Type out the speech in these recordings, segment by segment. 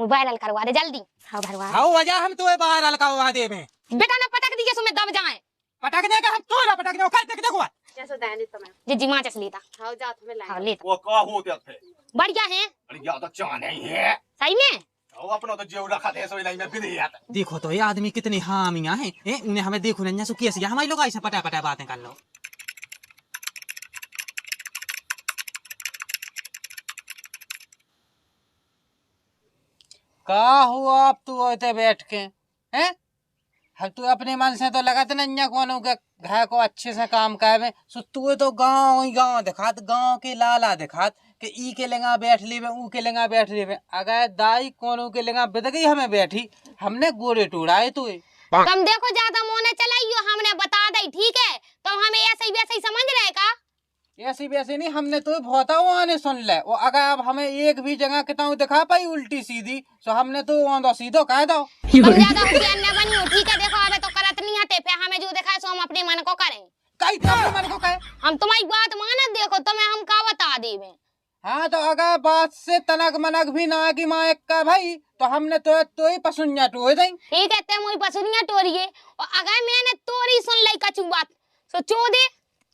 Viral करवा दे जल्दी। हाँ भरवा। हाँ वजह हम तो वायरल करवा दे में। बेटा ना पटक दिए सुमे दब जाए। पटकने का हम तो ना पटकने कर देख देखो। जैसे दानी तो मैं। जी मां चस लेता। हाँ जा तुम्हें लाए। हाँ लेता। वो का हो गया थे। बढ़िया है। बढ़िया तो चाने ही है। सही में? वो अपना तो जेव रखा थे सोई नहीं में भी आता। देखो तो ये आदमी कितनी हामियां हैं। उन्हें हमें देखो ना सु कैसे हमारे लोग ऐसे पटा पटा बातें कर लो। का हुआ अब तू होते बैठ के हैं? हम तू अपने मन से तो लगाते ना कोनो के घर को अच्छे से काम करे सो तू तो गांव दिखात गांव के लाला दिखात कि ई के लेगा बैठ लीवे ऊ के लेगा बैठ लीवे अगर दाई कोनो के लेगा बिद गई हमें बैठी हमने गोरे टूड़ाए तू तुम देखो ज्यादा मोने चलाइयो हमने बता दई ठीक है तो हमें ऐसे ही वैसे ही समझ रहे का? ऐसी वैसे नहीं हमने तो बहुत आने सुन ले वो अगर अब हमें एक भी जगह किताऊ दिखा पाई उल्टी सीधी तो हमने तो आंधो सीधो कह दो तुम ज्यादा होशियार न बनियो ठीक है। देखो अबे तो करत नहीं हटे पे हमें जो दिखाए सो हम अपने मन को करें। कई तो अपने मन को कहे हम तुम्हारी बात मानत देखो तुम्हें हम का बता देवे। हाँ तो अगर बात से तनक मनक भी ना की माँ एक का भाई तो हमने तो ही पसुनिया टोए दें। ठीक है ते मुई पसुनिया टोरिए और अगर मैंने तोरी सुन ली कछु बात तो चोदे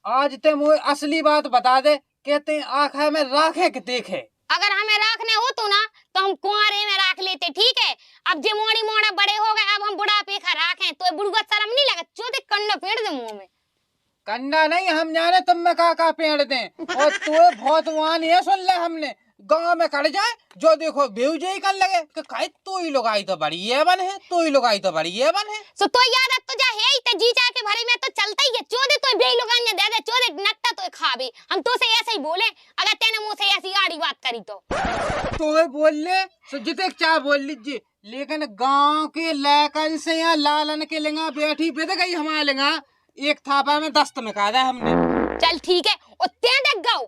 आज ते मुझे असली बात बता दे कहते आँखें में राखे के देखे। अगर हमें रखने हो तो ना तो हम कुआरे में रख लेते ठीक है। अब जे मोड़ी मोड़ा बड़े हो गए अब हम बुढ़ापे का रखें तो बुढ़वा शर्म नहीं लगे चोदे कंडा पेड़ दे मुंह में। कंडा नहीं हम जाने तुम में का पेड़ दें और तू बहुत वान है सुन ले हमने गांव में कट जाए जो देखो बेउजे ही कर लगे कि खाई तो ही लुगाई तो बड़ी है बन है तो ही लुगाई तो बड़ी है बन है सो तो याद तो जा है ही ते जी जा के भरे में तो चलता ही है चोदे तो बे लुगाई दे दे चोदे नट्टा तो खावे हम तो से ऐसे ही बोले अगर तेने मुंह से ऐसी आड़ी बात करी तो बोल ले सो जिते क्या बोल लीजिए लेकिन गांव के लैकन से या लालन के लेंगा बैठी बेद गई हमारे लेंगा एक थापा में दस्त में कहा हमने। चल ठीक है और ते देख गाओ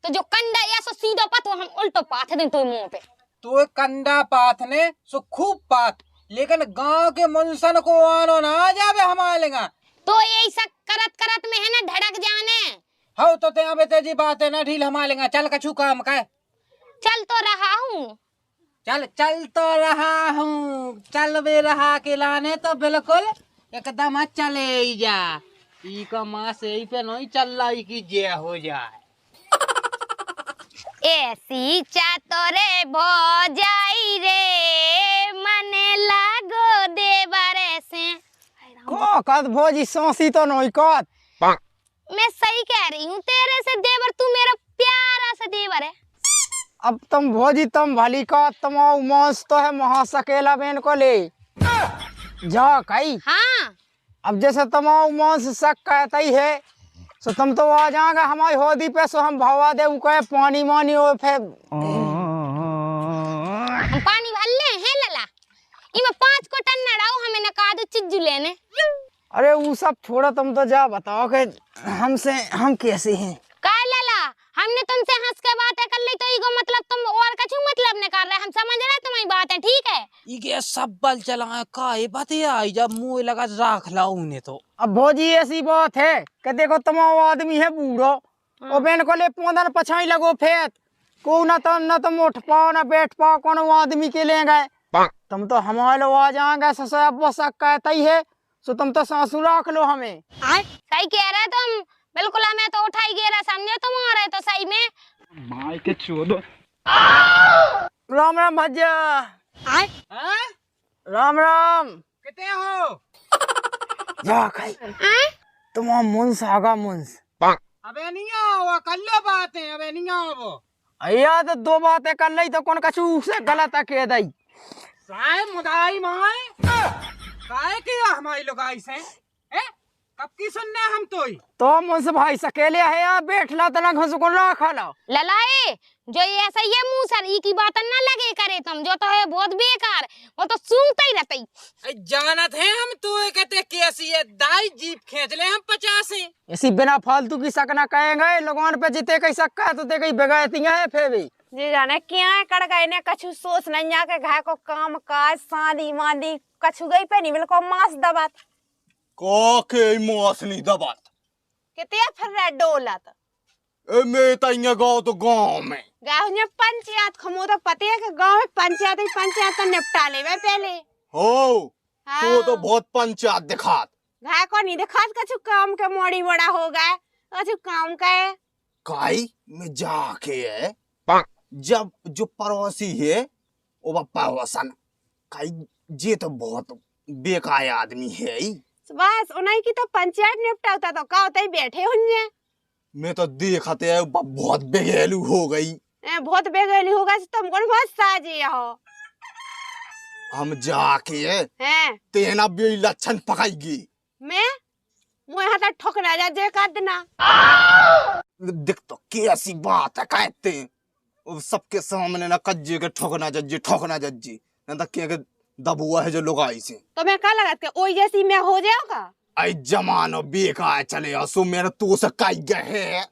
तो जो कंडा ऐसा सीधा पत हम उल्टो पाथ दे तो मुंह पे तो कंडा पाथ ने सो खूब पाथ लेकिन गांव के मुंसन को आनो ना आ जावे हमारे लेंगा तो यही सब करत करत में है ना धड़क जाने। हाँ तो ते अबे तेजी बात है ना ढील हमारे लेंगा चल कछु काम का चल तो रहा हूँ चल तो रहा हूँ चल भी रहा के लाने तो बिल्कुल एकदम चले ही जा ई का माँ से ही पे नहीं चल रही की जे हो जाए ऐसी चातरे भो जाई रे मने लागो देवरे से को कद भोजी सोसी तो नहीं कद मैं सही कह रही हूँ तेरे से देवर तू मेरा प्यारा सा देवर है। अब तुम भोजी तुम भली का तुम मौस तो है महा सकेला बेन को ले जा कई। हाँ अब जैसे तुम मौस शक कहता ही है तो तुम तो आ जाएगा हमारी होदी पे सो हम भवा दे कहे पानी मानी हो फिर हम पानी भर ले हैं लला इमे 5 को टन न डाओ हमें न कादू चिज्जू लेने। अरे वो सब छोड़ो तुम तो जा बताओ कि हमसे हम कैसे हैं का लला हमने तुमसे हंस के बातें कर ली तो ईगो मतलब तुम और कछु मतलब न कर रहे हम समझ रहे तुम्हारी बातें ठीक है। ये सब बल चला का ये बतिया जब मुंह लगा राख लाओ उन्हें तो अब भोजी ऐसी बात है कि देखो तुम आदमी है बूढ़ो और बेन को ले पोंदन पछाई लगो फेत को न तुम उठ पाओ न बैठ पाओ कौन आदमी के ले गए तुम तो हमारे लोग आ जाएंगे ससुर अब शक कहता ही है सो तुम तो सासू रख लो हमें। सही कह रहे तुम बिल्कुल हमें तो उठाई गिरा समझे तुम आ रहे तो सही में माई के चोदो राम राम भज्जा राम राम कितने हो जा खाई तुम मुंस आगा मुंस अबे नहीं आओ कर लो बातें अबे नहीं आओ अया तो 2 बातें कर ली तो कौन कछु से गलत कह दई साहब मुदाई माए काहे किया हमारी लोग ऐसे हैं कब की सुनने हम तो मुंस भाई सकेले है या बैठ ला तना घस को रखा ला ललाए जो ये ऐसा ये मुंह सर ई की बात ना लगे करे तुम जो तो है बहुत बेकार वो तो सूंघता ही रहता ही जानत है हम तो कहते कैसी है दाई जीप खींच ले हम 50 ऐसी बिना फालतू की शक ना कहेंगे लोगों पे जिते कहीं शक है तो ते कहीं बेगायतियां है फिर भी जी जाने क्या कर गए ने कछु सोच नहीं जा के घर को काम काज शादी वादी कछु गई पे नहीं बिल्कुल मांस दबात को के मौस नहीं दबात किते फिर रे डोलत ए मैं तइया गाँव तो गाँव में गाँव में पंचायत खमो तो पते है कि गाँव में पंचायत ही पंचायत तो निपटा ले पहले। हो हाँ। तो बहुत पंचायत दिखात घाय को नहीं दिखात कछु काम के मोड़ी बड़ा हो गए कछु काम का है। काई में जाके है जब जो पड़ोसी है वो बप्पा वसन काई जे तो बहुत बेकार आदमी है ही। बस उन्हीं की तो पंचायत निपटाता तो का होता ही बैठे होंगे। मैं तो देखते है बहुत बेगैलू हो गई। बहुत बेगैली होगा तुम कौन बहुत साजी हो। हम जाके हैं तेना भी लक्षण पकाएगी मैं मुझे हाथ ठोकना जा जे कर देना। देख तो कैसी बात है कहते हैं सबके सामने ना कज्जे के ठोकना जज्जी ना तो के दबुआ है जो लोग आई से तो मैं क्या लगा के ओई जैसी मैं हो जाऊंगा। आई जमानो बेकार चले असो मेरे तो से काई गए है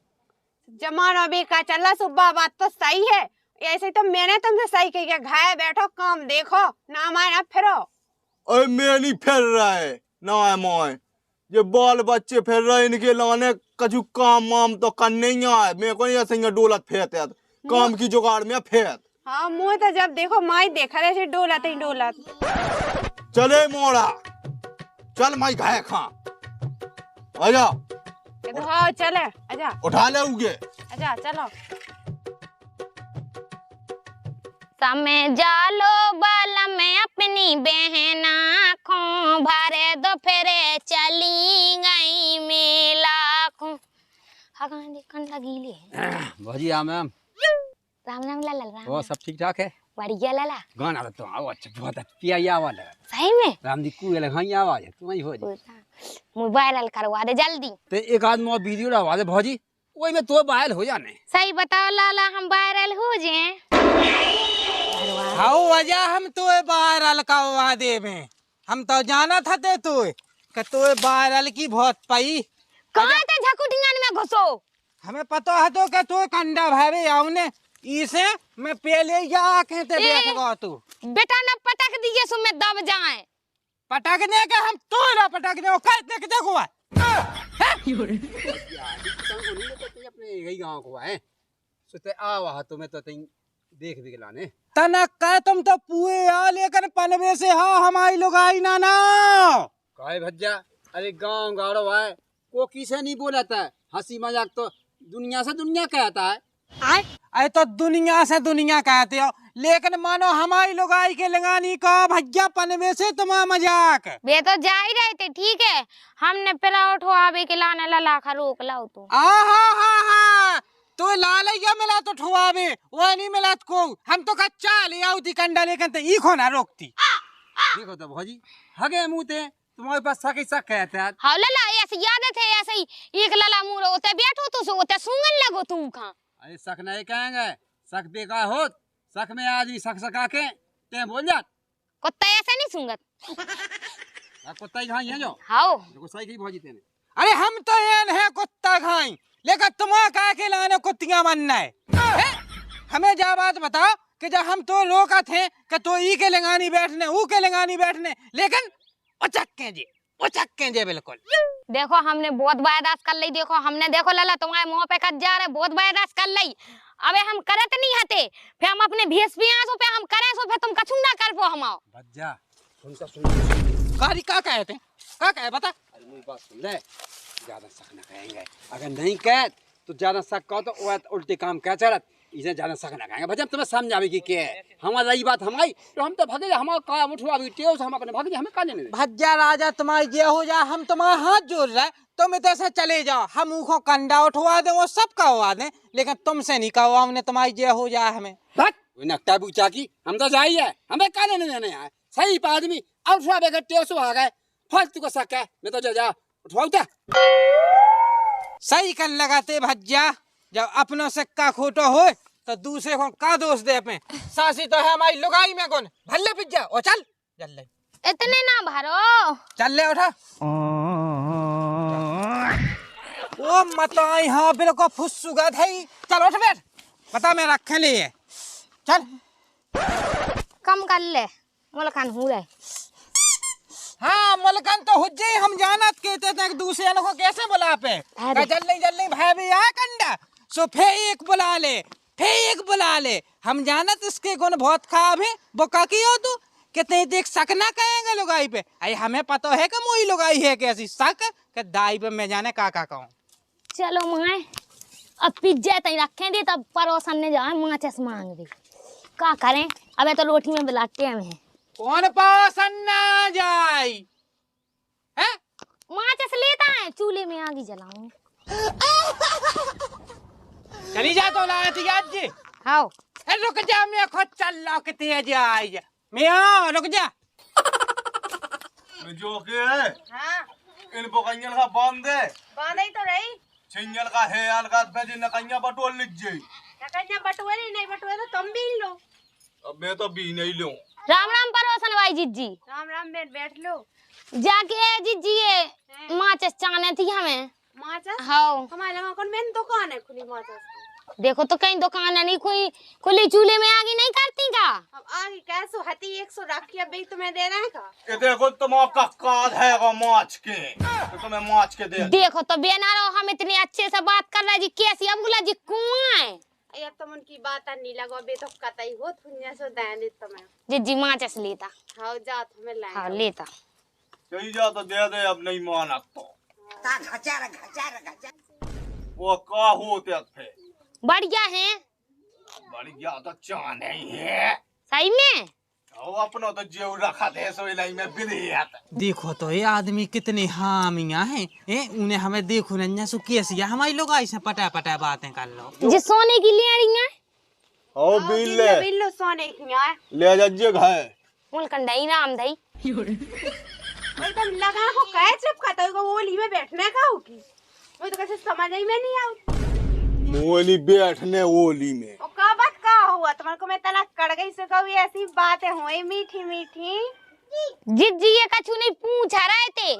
जमाना बेकार चला सुबह बात तो सही है। ऐसे तो मैंने तुमसे सही कही घाय बैठो काम देखो ना माए ना फिरो। अरे मैं नहीं फिर रहा है ना है मोए ये बाल बच्चे फिर रहे इनके लाने कछु काम वाम तो करने ही आए मेरे को नहीं ऐसे डोलत फेंते काम की जुगाड़ में फेंत। हाँ मुझे तो जब देखो माई देखा रहे डोलत ही डोलत। चले मोड़ा चल माई घाय खा आजा हाँ चले आजा उठा ले उगे आजा चलो। समय जालो बाल में अपनी बहना खो भरे दो फेरे चली गई मेला खो। हाँ देखन लगी ले भौजी मैम राम राम लाला राम वो सब ठीक ठाक है बढ़िया लाला गाना तो आओ अच्छा बहुत पिया ये आवाज है सही में राम दी कु ले हां आवाज है तुम्हारी भौजी मोबाइल करवा दे जल्दी ते एक आध मो वीडियो डालवा दे भौजी ओई में तो वायरल हो जाने। सही बताओ लाला हम वायरल हो जाए। हाउ वजह हम तो वायरल का वादे में हम तो जाना था ते तो वायरल की बहुत पाई कहाँ थे झकुटियान में घुसो। हमें पता है तो तो कंडा भावे आउने इसे मैं पहले या कहते देख गो तू बेटा न पटक दिए सो में दब जाए पटकने के हम तो ना पटकने को कहते के देखो अपने यही गांव को है सुते आवा तुम्हें तो देख भी लाने तना का तुम तो पुए आ लेकर पनवे से हाँ हमारी लोग आई ना ना काहे भज्जा अरे गांव गाड़ो है को किसे नहीं बोलाता है हंसी मजाक तो दुनिया से दुनिया कहता है। अरे तो दुनिया से दुनिया कहते हो लेकिन मानो हमारी लोग आई के लगानी का भज्जा पनवे से तुम्हारा मजाक वे तो जा ही रहे थे ठीक है हमने पिला उठवावे के लाने लला खा रोक लाओ तो हा तो लालैया मिला तो ठुआवे वो नहीं मिला को हम तो कच्चा ले आओ दी कंडा लेकिन तो ई खोना रोकती। देखो तो भौजी हगे मुंह ते तुम्हारे पास सके सक कहते हैं। हाँ लला ऐसे याद थे ऐसे ही एक लला मुरो ओते बैठो तो सो ओते सूंगन लगो तुम खा। अरे सक नहीं कहेंगे सक बेकार हो सक में आदमी सक सका के ते बोल जात कुत्ता ऐसे नहीं सूंगत कुत्ता ही खाई है जो हाओ देखो सही की भौजी तेने अरे हम तो एन है कुत्ता खाई लेकिन तुम्हारा का के लाने कुत्तियां बनना है? हमें जा बात बताओ कि जब हम तो रोका थे कि तो ई के लगानी बैठने ऊ के लगानी बैठने लेकिन उचक्के जे बिल्कुल। देखो हमने बहुत बर्दाश्त कर ली देखो हमने देखो लला तुम्हारे मुंह पे कट जा रहे बहुत बर्दाश्त कर ली अबे हम करत नहीं हते फिर हम अपने भेस भी आंसू पे हम करे सो फिर तुम कछु ना कर पो हम भज्जा सुन कारी का कहते का कहे बता। अरे मेरी बात सुन ले ज्यादा शक न कहेंगे अगर नहीं कह तो ज्यादा शक कहो तो उल्टे काम क्या चलत इसे ज्यादा शक न कहेंगे भजन तुम्हें समझावे की क्या है हमारा रही बात हमारी तो हम तो भगे हमारा काम उठवा भी टेव से हम अपने भगे हमें काने नहीं भज्जा राजा तुम्हारी ये हो जा हम तुम्हारा हाथ जोड़ रहे तुम इधर से चले जाओ हम उनको कंडा उठवा दे वो सब कहवा दे लेकिन तुमसे नहीं कहवा हमने तुम्हारी ये हो जा हमें नकटा पूछा की हम तो जाइए हमें काने नहीं देने आए सही आदमी अब उठवा बेगर टेव से आ गए फालतू को शक है मैं तो जा उठवाऊता सही कर लगाते भज्जा जब अपनों से का खोटो हो तो दूसरे को का दोष दे अपने सासी तो है हमारी लुगाई में कौन भल्ले पिज्जा ओ चल चल ले इतने ना भरो चल ले उठा ओ मताई हाँ बिल्कुल फुस्सुगा थई चल उठ बैठ पता मैं रखे लिए चल कम कर ले मुलकान हो रहे हाँ मुल्कन तो हुज्जे हम जानत कहते थे दूसरे को कैसे बुला पे जल नहीं भाई भी आया कंडा सो फेक बुला ले, फेक बुला ले। हम जानत इसके गुण बहुत खराब है। वो का कियो तू कितने देख सकना कहेंगे लुगाई पे। अरे हमें पता है कि मोई लुगाई है कैसी शक कि दाई पे मैं जाने का कहूँ। चलो माए अब पिज्जा तई रखें दे तब परोसन ने जाए माचिस मांग दे का करें। अबे तो रोटी में बिलाटे हमें कौन परोसन ना जाए है? माचिस लेता है चूल्हे में आग जलाऊं। चली जा तो लाती आज जी। हाँ रुक जा मैं खुद चल लो कि तेज आई मैं रुक जा। जो के है हाँ इन बकैया का बांध दे बांधई तो रही छिंगल का है याल का बेजी नकैया बटोल लिख जाई। नकैया बटुए नहीं बटुए तो तुम भी लो। अब मैं तो भी नहीं लूं। राम राम परोसन भाई जिज्जी। राम राम बैठ लो। जाके जिज्जी ये माचिस चाने थी हमें। माचिस हाँ हमारे वहाँ कौन मेन दुकान है खुली माचिस। देखो तो कहीं दुकान नहीं कोई खुली चूल्हे में आगे नहीं करती का। अब आगे कैसो हती 100 रखी अब तुम्हें दे रहे हैं का। ये देखो तुम्हारा काद है वो माच के तो तुम्हें माच के दे। देखो तो बेना रहो हम इतने अच्छे से बात कर रहे जी कैसी अबुला जी कुआं है। या तुम उनकी बात नहीं लगो बे तो कतई हो थुन्या सो दें दे तुम्हें। जिज्जी माचिस लेता। हाँ जा तुम्हें लाए। हाँ लेता सही जा तो दे दे अब नहीं माना तो वो का होते थे बढ़िया है बढ़िया तो चान ही है सही में। वो अपना तो जेव रखा थे सो इलाई में बिलियत। देखो तो ये आदमी कितने हामियां हैं। उन्हें हमें देखो नन्या सु कैसिया हमारी लोग ऐसे पटा पटा बातें कर लो। जी सोने की लेड़ियां ओ बिल्ले बिल्लो सोने की है ले जज्जे घाय मुल कंडई राम दई एकदम लगा को कह चिपकाता है वो ओली में बैठने का होगी। वो तो कैसे समझ ही में नहीं आऊ। मोनी बैठने ओली में ओ का बात का हुआ तुम्हारे को मैं तलाक कर गई से कभी ऐसी बातें हुई मीठी मीठी। जिज्जी ये कछु नहीं पूछ रहे थे।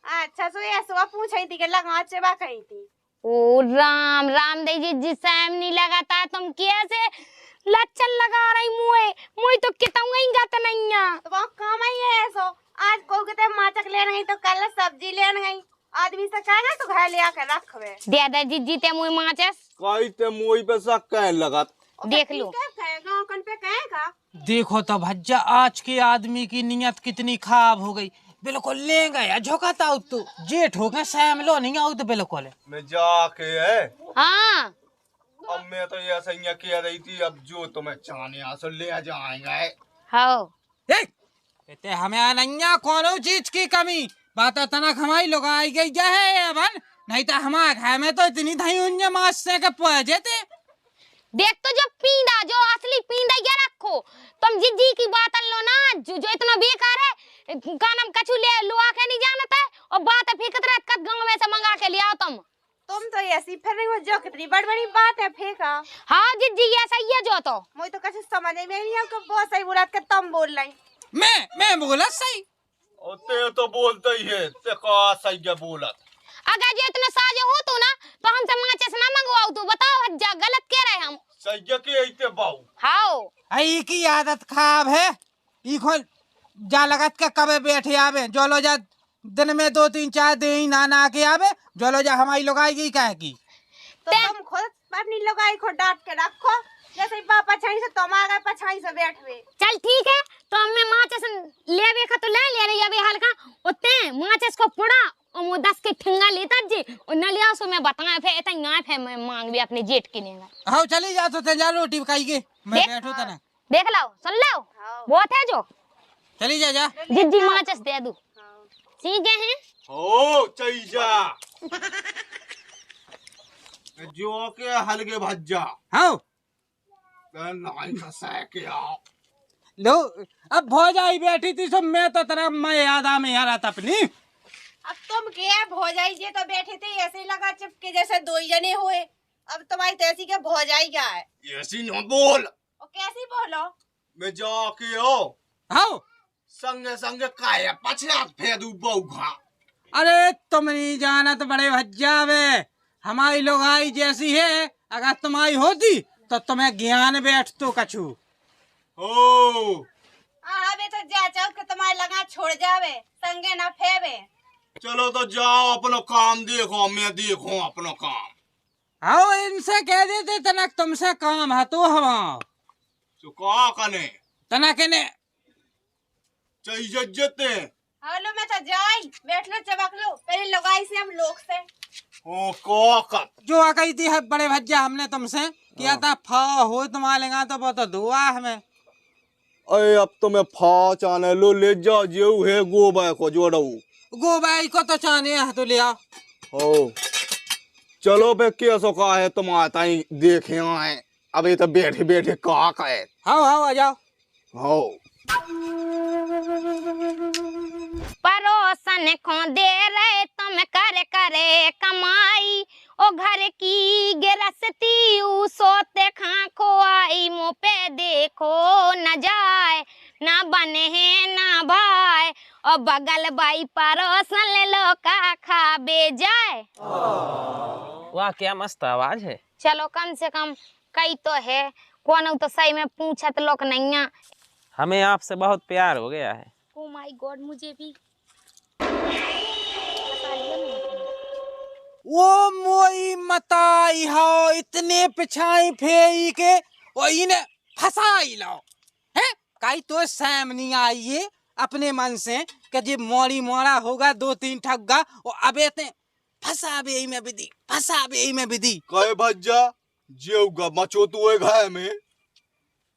अच्छा सो ये सो पूछ रही थी कि लगा चबा कही थी। ओ राम राम दई जिज्जी सैम नहीं लगाता तुम कैसे लच्छन लगा रही मुए मुई तो कितऊं ही गत नहीं है। तो वो काम ही है ऐसो आज को कहते माचक लेने गई तो कल सब्जी लेने गई आदमी से कहेगा तो घर ले आके रखवे दे दे जिज्जी ते मुई माचिस काई ते मोई पे शक कह लगत देख लो। कहेगा कन पे कहेगा। देखो तो भज्जा आज के आदमी की नीयत कितनी खराब हो गई। बिल्कुल ले गया झोंकाता हो तू जेठ हो गया सैम लो नहीं आओ तो बिल्कुल मैं जाके है। हाँ अब मैं तो ये सही कह रही थी अब जो तुम्हें चाहने आसो ले जाएंगे। हाँ कहते हमें अनैया कोनो चीज की कमी बात तनक हमारी लोग आई गई जा है अपन नहीं तो हमारे घर में तो इतनी धई उन्हें मास से के पहुंचे थे। देख तो जो पींदा जो असली पींदा ये रखो तुम जिज्जी की बात लो ना जो इतना बेकार है का नाम कछु ले लो आके नहीं जानता है और बात फिकत रहत कद गांव में से मंगा के ले आओ तुम तो ऐसी फिर रही हो जो कितनी बड़ी बात है फेंका। हाँ जिज्जी ये सही है जो तो मुझे तो कुछ समझ में नहीं आया कि बहुत सही बोला कि तुम बोल रही। मैं बोला सही ते तो बोलते ही है ते का सही क्या बोला। अगर जो इतना साजे हो तो ना तो हमसे माचिस ना मंगवाओ तो बताओ हज्जा गलत कह रहे हम। सही के ऐते बाऊ हाँ आई की आदत खराब है। ई खोल जा लगत के कबे बैठे आवे जो लो जा दिन में 2-3-4 दिन ना के आवे जो लो जा हमारी लोग आएगी कहे की तो तुम खुद अपनी लगाई को डांट के रखो जैसे पापा छाई से तुम आ गए पछाई से बैठवे। चल ठीक है तो हमें माचिस लेवे का तो ले रही अभी हल्का उतने माचिस को पड़ा और वो 10 के ठेंगा लेता जी और न लिया सो मैं बताया फिर इतना ना फिर मैं मांग भी अपने जेठ के लेगा। हाँ चली जा तो जा रोटी खाई मैं बैठो तना देख लो सुन लो बहुत है जो चली जा जिज्जी माचिस दे दू ठीक है ओ चई जा जो के हलके भज्जा हाँ नहीं खसा के आओ लो अब भौजाई बैठी थी सब मैं तो तेरा मैं याद आ में यार आता अपनी। अब तुम क्या भौजाई जे तो बैठे थे ऐसे लगा चिपके जैसे 2 जने हुए अब तुम्हारी तैसी के भौजाई क्या है ऐसी न बोल और कैसी बोलो मैं जाके आओ हाँ संगे संगे काया पछया फेदू बौखा। अरे तुम नहीं जाना तो बड़े भज्जा वे हमारी लोग आई जैसी है अगर तुम्हारी होती तो तुम्हें ज्ञान बैठ तो कछु ओ अबे तो जा चाहो कि तुम्हारे लगा छोड़ जावे संगे न फेवे। चलो तो जाओ अपनो काम देखो मैं देखो अपनो काम। आओ इनसे कह देते तनक तुमसे काम है तो हवा तो का कने तनक ने चाहिए जते हेलो मैं तो जाई बैठ लो चबक लो पहले लगाई से हम लोग से ओ का का जो आ गई थी है बड़े भज्जा हमने तुमसे किया था फा हो तुम्हारे लेगा तो बहुत दुआ हमें। अरे अब तो मैं फा चाने लो ले जा जेऊ है गोबा को जोड़ू गोबाई को तो चाने है तो लिया हो चलो बे कैसो का है तुम्हारा ताई देखे आए अभी तो बैठे बैठे का है हाँ आ जाओ हो परोसन को दे रहे तुम करे करे कमाई ओ घर की गिरस्ती ऊ सोते खां आई मुँह पे देखो न जाए ना बने हैं ना भाई और बगल बाई परोसन ले लो का खा बे जाए। वाह क्या मस्त आवाज है। चलो कम से कम कई तो है कौन तो सही में पूछत लोग नहीं है। हमें आपसे बहुत प्यार हो गया है। ओ माय गॉड मुझे भी वो मोई मताई हो इतने पिछाई फेई के और इन्हें फसाई लो है काई तो सैम नहीं आई है अपने मन से कि जी मोड़ी मोड़ा होगा 2-3 ठग्गा और अबे ते फसा बे में विधि फसा बे में विधि कहे भज्जा जेऊगा मचो तू है घाय में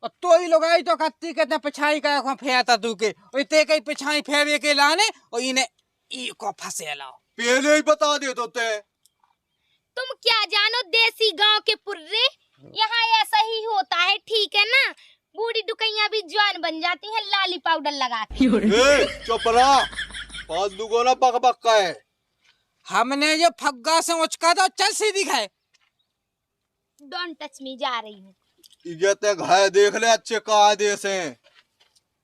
और तो ही लोग आई तो कत्ती कहते पिछाई का को फेता तू के और ते कई पिछाई फेवे के लाने और इन्हें ई को फसे लाओ पहले ही बता दे तो ते तुम क्या जानो देसी गांव के पुर्रे यहाँ ऐसा ही होता है ठीक है ना। बूढ़ी डुकैया भी जवान बन जाती हैं लाली पाउडर लगा के। ए चुप रहा पास दुगुना बक बक का है। हमने जो फग्गा से उचका तो चल सीधी खाए डोंट टच मी जा रही हूँ। इगे ते घाय देख ले अच्छे का देश है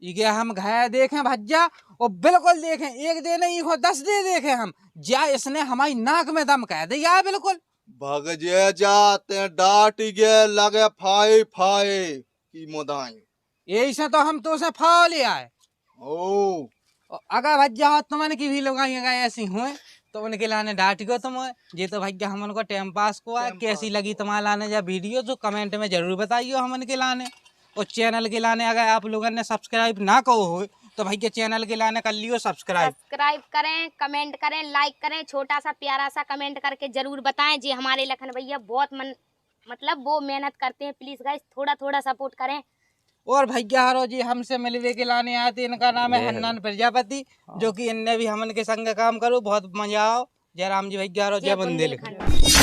इगे हम घाया देखें भज्जा और बिल्कुल देखें एक दे नहीं को 10 दे देखे हम जा इसने हमारी नाक में दम कह दिया बिल्कुल भग जे जाते डांट गे लगे फाई फाई की मोदाई यही से तो हम तो से फाव ले आए। ओ और अगर भज्जा तुमने की भी लोग ऐसी हुए तो उनके लाने डांट गो तुम ये तो भज्जा हमन को टाइम पास को है कैसी लगी तुम्हारे लाने या वीडियो जो कमेंट में जरूर बताइए हमन के लाने और चैनल के लाने अगर आप लोगों ने सब्सक्राइब ना करो हो तो भैया चैनल के लाने कर लियो सब्सक्राइब करें कमेंट करें लाइक करें छोटा सा प्यारा सा कमेंट करके जरूर बताएं जी हमारे लखन भैया बहुत मतलब वो मेहनत करते हैं प्लीज गाइस थोड़ा थोड़ा सपोर्ट करें। और भैया हरो जी हमसे मिलवे के लाने आए थे इनका नाम है हन्नान प्रजापति जो कि इनने भी हमन के संग काम करो बहुत मजा आओ। जय राम जी भैया हरो जय बंदेलखंड।